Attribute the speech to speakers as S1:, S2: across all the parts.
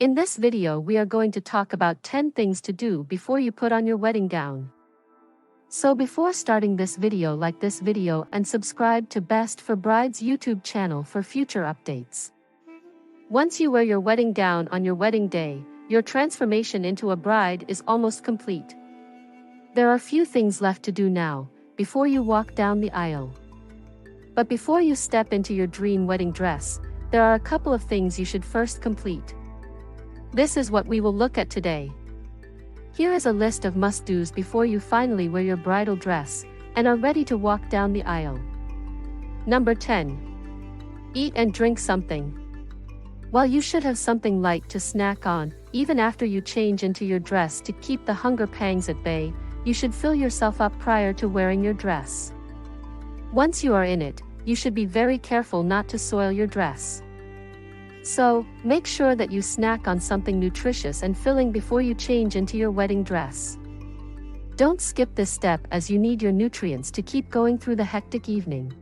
S1: In this video we are going to talk about 10 things to do before you put on your wedding gown. So before starting this video, like this video and subscribe to Best for Brides YouTube channel for future updates. Once you wear your wedding gown on your wedding day, your transformation into a bride is almost complete. There are few things left to do now, before you walk down the aisle. But before you step into your dream wedding dress, there are a couple of things you should first complete. This is what we will look at today. Here is a list of must-dos before you finally wear your bridal dress and are ready to walk down the aisle. Number 10. Eat and drink something. While you should have something light to snack on, even after you change into your dress to keep the hunger pangs at bay, you should fill yourself up prior to wearing your dress. Once you are in it, you should be very careful not to soil your dress. So, make sure that you snack on something nutritious and filling before you change into your wedding dress. Don't skip this step as you need your nutrients to keep going through the hectic evening.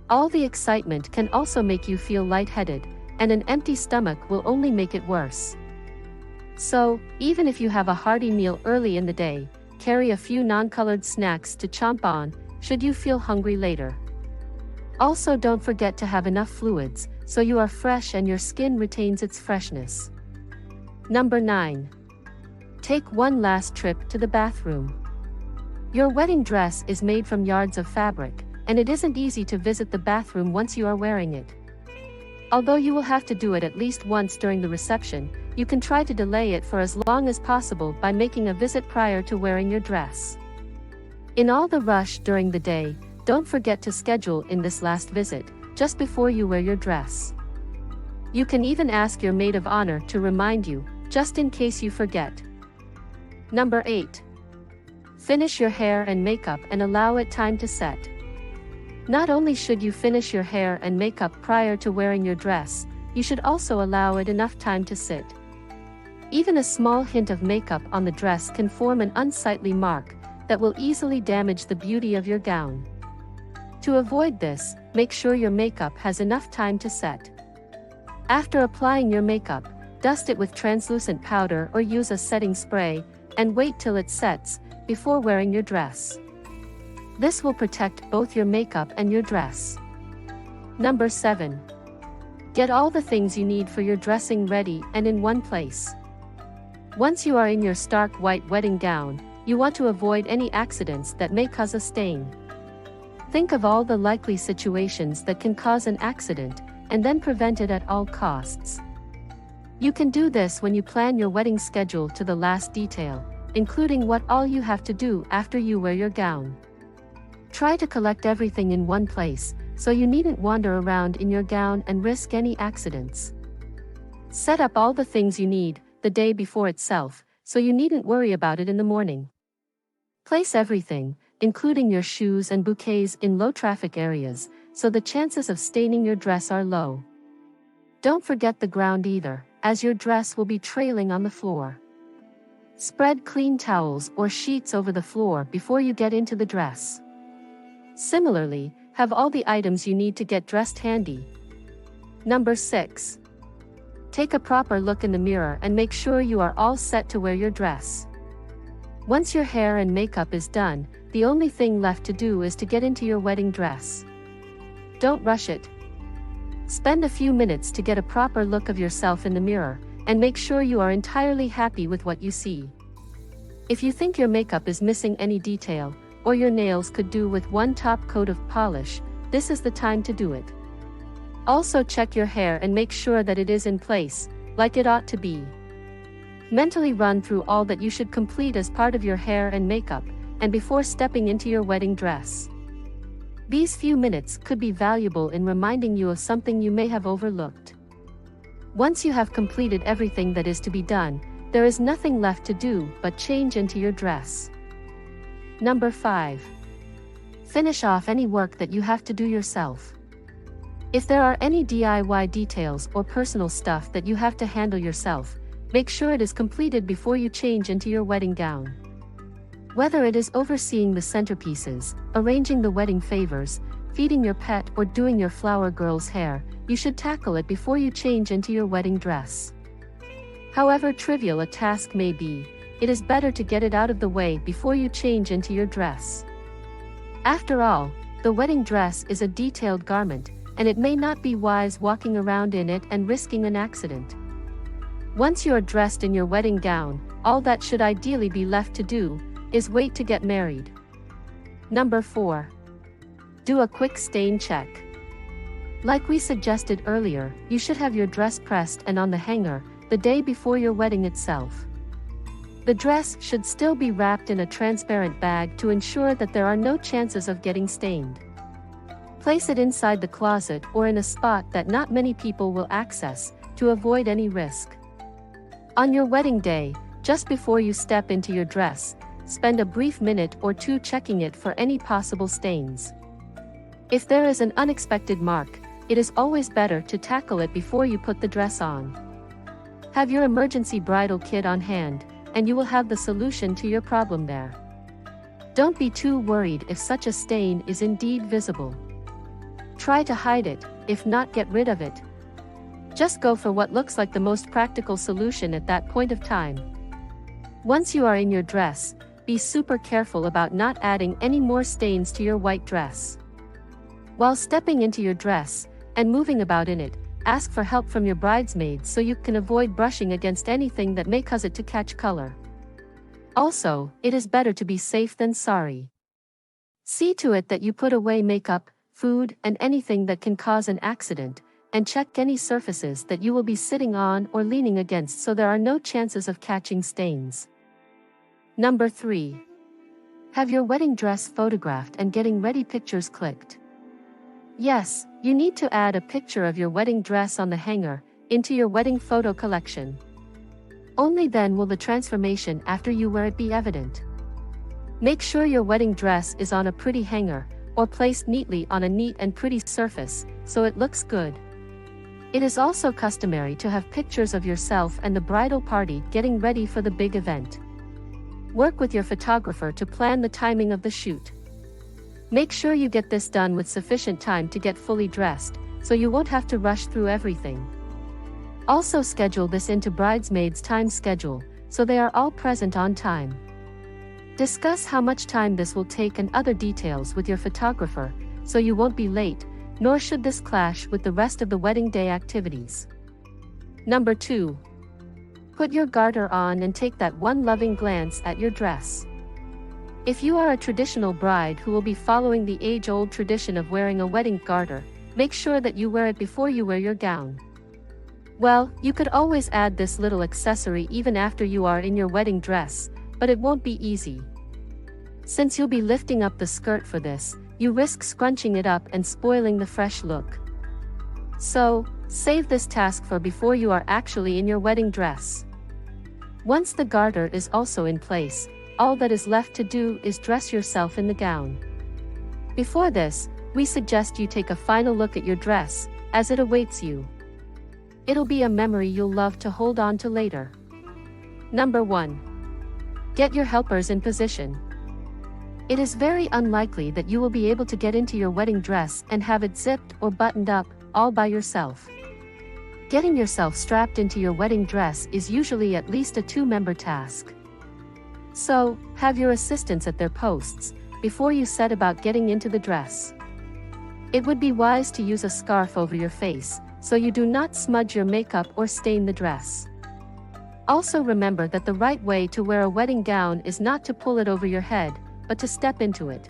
S1: All the excitement can also make you feel lightheaded, and an empty stomach will only make it worse. So, even if you have a hearty meal early in the day, carry a few non-colored snacks to chomp on, should you feel hungry later. Also, don't forget to have enough fluids, so you are fresh and your skin retains its freshness. Number 9. Take one last trip to the bathroom. Your wedding dress is made from yards of fabric, and it isn't easy to visit the bathroom once you are wearing it. Although you will have to do it at least once during the reception, you can try to delay it for as long as possible by making a visit prior to wearing your dress. In all the rush during the day, don't forget to schedule in this last visit, just before you wear your dress. You can even ask your maid of honor to remind you, just in case you forget. Number 8. Finish your hair and makeup and allow it time to set. Not only should you finish your hair and makeup prior to wearing your dress, you should also allow it enough time to sit. Even a small hint of makeup on the dress can form an unsightly mark that will easily damage the beauty of your gown. To avoid this, make sure your makeup has enough time to set. After applying your makeup, dust it with translucent powder or use a setting spray, and wait till it sets, before wearing your dress. This will protect both your makeup and your dress. Number 7. Get all the things you need for your dressing ready and in one place. Once you are in your stark white wedding gown, you want to avoid any accidents that may cause a stain. Think of all the likely situations that can cause an accident, and then prevent it at all costs. You can do this when you plan your wedding schedule to the last detail, including what all you have to do after you wear your gown. Try to collect everything in one place, so you needn't wander around in your gown and risk any accidents. Set up all the things you need the day before itself, so you needn't worry about it in the morning. Place everything, including your shoes and bouquets, in low-traffic areas, so the chances of staining your dress are low. Don't forget the ground either, as your dress will be trailing on the floor. Spread clean towels or sheets over the floor before you get into the dress. Similarly, have all the items you need to get dressed handy. Number 6. Take a proper look in the mirror and make sure you are all set to wear your dress. Once your hair and makeup is done, the only thing left to do is to get into your wedding dress. Don't rush it. Spend a few minutes to get a proper look of yourself in the mirror, and make sure you are entirely happy with what you see. If you think your makeup is missing any detail, or your nails could do with one top coat of polish, this is the time to do it. Also check your hair and make sure that it is in place, like it ought to be. Mentally run through all that you should complete as part of your hair and makeup, and before stepping into your wedding dress. These few minutes could be valuable in reminding you of something you may have overlooked. Once you have completed everything that is to be done, there is nothing left to do but change into your dress. Number 5. Finish off any work that you have to do yourself. If there are any DIY details or personal stuff that you have to handle yourself, make sure it is completed before you change into your wedding gown. Whether it is overseeing the centerpieces, arranging the wedding favors, feeding your pet, or doing your flower girl's hair, you should tackle it before you change into your wedding dress. However trivial a task may be, it is better to get it out of the way before you change into your dress. After all, the wedding dress is a detailed garment, and it may not be wise walking around in it and risking an accident. Once you are dressed in your wedding gown, all that should ideally be left to do is wait to get married. Number 4. Do a quick stain check. Like we suggested earlier, you should have your dress pressed and on the hanger the day before your wedding itself. The dress should still be wrapped in a transparent bag to ensure that there are no chances of getting stained. Place it inside the closet or in a spot that not many people will access, to avoid any risk. On your wedding day, just before you step into your dress, spend a brief minute or two checking it for any possible stains. If there is an unexpected mark, it is always better to tackle it before you put the dress on. Have your emergency bridal kit on hand, and you will have the solution to your problem there. Don't be too worried if such a stain is indeed visible. Try to hide it, if not get rid of it. Just go for what looks like the most practical solution at that point of time. Once you are in your dress, be super careful about not adding any more stains to your white dress. While stepping into your dress, and moving about in it, ask for help from your bridesmaids so you can avoid brushing against anything that may cause it to catch color. Also, it is better to be safe than sorry. See to it that you put away makeup, food, and anything that can cause an accident, and check any surfaces that you will be sitting on or leaning against so there are no chances of catching stains. Number 3. Have your wedding dress photographed and getting ready pictures clicked. Yes, you need to add a picture of your wedding dress on the hanger into your wedding photo collection. Only then will the transformation after you wear it be evident. Make sure your wedding dress is on a pretty hanger, or placed neatly on a neat and pretty surface, so it looks good. It is also customary to have pictures of yourself and the bridal party getting ready for the big event. Work with your photographer to plan the timing of the shoot. Make sure you get this done with sufficient time to get fully dressed, so you won't have to rush through everything. Also schedule this into bridesmaids' time schedule, so they are all present on time. Discuss how much time this will take and other details with your photographer, so you won't be late, nor should this clash with the rest of the wedding day activities. Number 2. Put your garter on and take that one loving glance at your dress. If you are a traditional bride who will be following the age-old tradition of wearing a wedding garter, make sure that you wear it before you wear your gown. Well, you could always add this little accessory even after you are in your wedding dress, but it won't be easy. Since you'll be lifting up the skirt for this, you risk scrunching it up and spoiling the fresh look. So, save this task for before you are actually in your wedding dress. Once the garter is also in place, all that is left to do is dress yourself in the gown. Before this, we suggest you take a final look at your dress, as it awaits you. It'll be a memory you'll love to hold on to later. Number 1. Get your helpers in position. It is very unlikely that you will be able to get into your wedding dress and have it zipped or buttoned up, all by yourself. Getting yourself strapped into your wedding dress is usually at least a 2-member task. So, have your assistants at their posts, before you set about getting into the dress. It would be wise to use a scarf over your face, so you do not smudge your makeup or stain the dress. Also remember that the right way to wear a wedding gown is not to pull it over your head, but to step into it.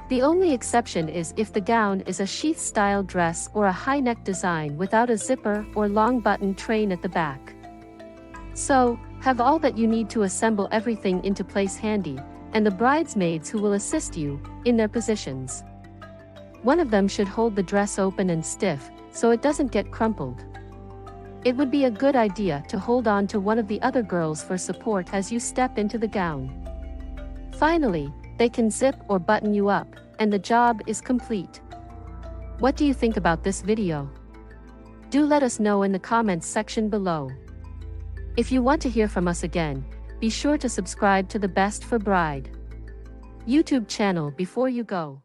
S1: The only exception is if the gown is a sheath-style dress or a high-neck design without a zipper or long button train at the back. So, have all that you need to assemble everything into place handy, and the bridesmaids who will assist you, in their positions. One of them should hold the dress open and stiff, so it doesn't get crumpled. It would be a good idea to hold on to one of the other girls for support as you step into the gown. Finally, they can zip or button you up, and the job is complete. What do you think about this video? Do let us know in the comments section below. If you want to hear from us again, be sure to subscribe to the Best for Bride YouTube channel before you go.